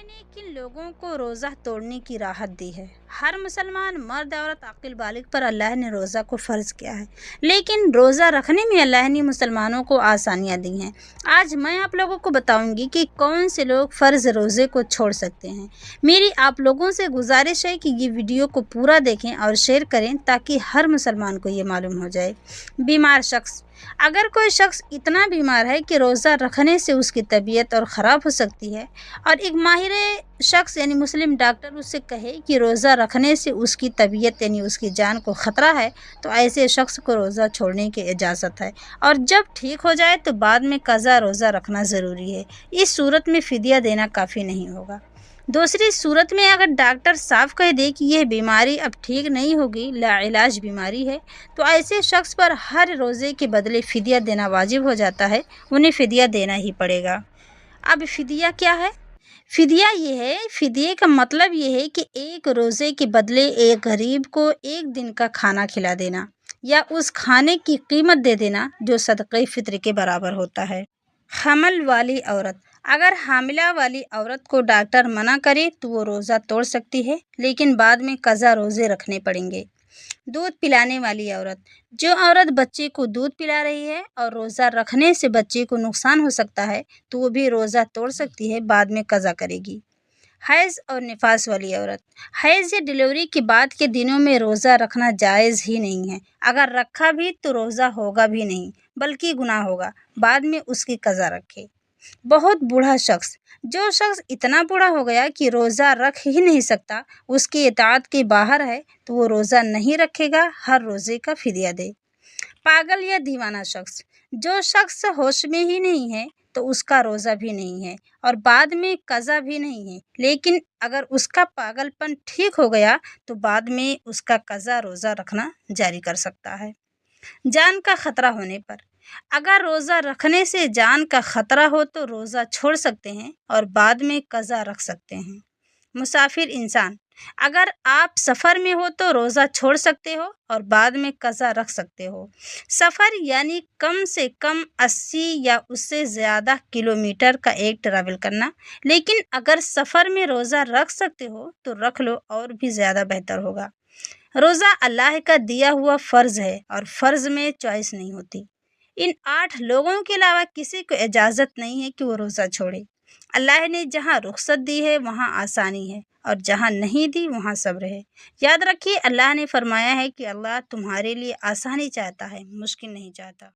نے کن لوگوں کو روزہ توڑنے کی راحت دی ہے؟ ہر مسلمان مرد عورت عاقل بالغ پر اللہ نے روزہ کو فرض کیا ہے، لیکن روزہ رکھنے میں اللہ نے مسلمانوں کو آسانیاں دی ہیں۔ آج میں آپ لوگوں کو بتاؤں گی کہ کون سے لوگ فرض روزے کو چھوڑ سکتے ہیں۔ میری آپ لوگوں سے گزارش ہے کہ یہ ویڈیو کو پورا دیکھیں اور شیئر کریں تاکہ ہر مسلمان کو یہ معلوم ہو جائے۔ بیمار شخص: اگر کوئی شخص اتنا بیمار ہے کہ روزہ رکھنے سے اس کی طبیعت اور خراب ہو سکتی ہے اور ایک ماہر شخص یعنی مسلم ڈاکٹر اس سے کہے کہ روزہ رکھنے سے اس کی طبیعت یعنی اس کی جان کو خطرہ ہے، تو ایسے شخص کو روزہ چھوڑنے کی اجازت ہے، اور جب ٹھیک ہو جائے تو بعد میں قضا روزہ رکھنا ضروری ہے۔ اس صورت میں فدیہ دینا کافی نہیں ہوگا۔ دوسری صورت میں اگر ڈاکٹر صاف کہہ دے کہ یہ بیماری اب ٹھیک نہیں ہوگی، لا علاج بیماری ہے، تو ایسے شخص پر ہر روزے کے بدلے فدیہ دینا واجب ہو جاتا ہے، انہیں فدیہ دینا ہی پڑے گا۔ اب فدیہ کیا ہے؟ فدیے کا مطلب یہ ہے کہ ایک روزے کے بدلے ایک غریب کو ایک دن کا کھانا کھلا دینا یا اس کھانے کی قیمت دے دینا جو صدقہ فطر کے برابر ہوتا ہے۔ حمل والی عورت: اگر حاملہ والی عورت کو ڈاکٹر منع کرے تو وہ روزہ توڑ سکتی ہے، لیکن بعد میں قضا روزے رکھنے پڑیں گے۔ دودھ پلانے والی عورت: جو عورت بچے کو دودھ پلا رہی ہے اور روزہ رکھنے سے بچے کو نقصان ہو سکتا ہے تو وہ بھی روزہ توڑ سکتی ہے، بعد میں قضا کرے گی۔ حیض اور نفاس والی عورت: حیض یا ڈلیوری کے بعد کے دنوں میں روزہ رکھنا جائز ہی نہیں ہے، اگر رکھا بھی تو روزہ ہوگا بھی نہیں بلکہ گناہ ہوگا، بعد میں اس کی قضا رکھے۔ بہت بوڑھا شخص: جو شخص اتنا بوڑھا ہو گیا کہ روزہ رکھ ہی نہیں سکتا، اس کی اطاعت کے باہر ہے، تو وہ روزہ نہیں رکھے گا، ہر روزے کا فدیہ دے۔ پاگل یا دیوانہ شخص: جو شخص ہوش میں ہی نہیں ہے تو اس کا روزہ بھی نہیں ہے اور بعد میں قضا بھی نہیں ہے، لیکن اگر اس کا پاگل پن ٹھیک ہو گیا تو بعد میں اس کا قضا روزہ رکھنا جاری کر سکتا ہے۔ جان کا خطرہ ہونے پر: اگر روزہ رکھنے سے جان کا خطرہ ہو تو روزہ چھوڑ سکتے ہیں اور بعد میں قضا رکھ سکتے ہیں۔ مسافر انسان: اگر آپ سفر میں ہو تو روزہ چھوڑ سکتے ہو اور بعد میں قضا رکھ سکتے ہو۔ سفر یعنی کم سے کم 80 یا اس سے زیادہ کلومیٹر کا ایک ٹریول کرنا، لیکن اگر سفر میں روزہ رکھ سکتے ہو تو رکھ لو، اور بھی زیادہ بہتر ہوگا۔ روزہ اللہ کا دیا ہوا فرض ہے اور فرض میں چوائس نہیں ہوتی۔ ان 8 لوگوں کے علاوہ کسی کو اجازت نہیں ہے کہ وہ روزہ چھوڑے۔ اللہ نے جہاں رخصت دی ہے وہاں آسانی ہے اور جہاں نہیں دی وہاں صبر ہے۔ یاد رکھیے، اللہ نے فرمایا ہے کہ اللہ تمہارے لیے آسانی چاہتا ہے، مشکل نہیں چاہتا۔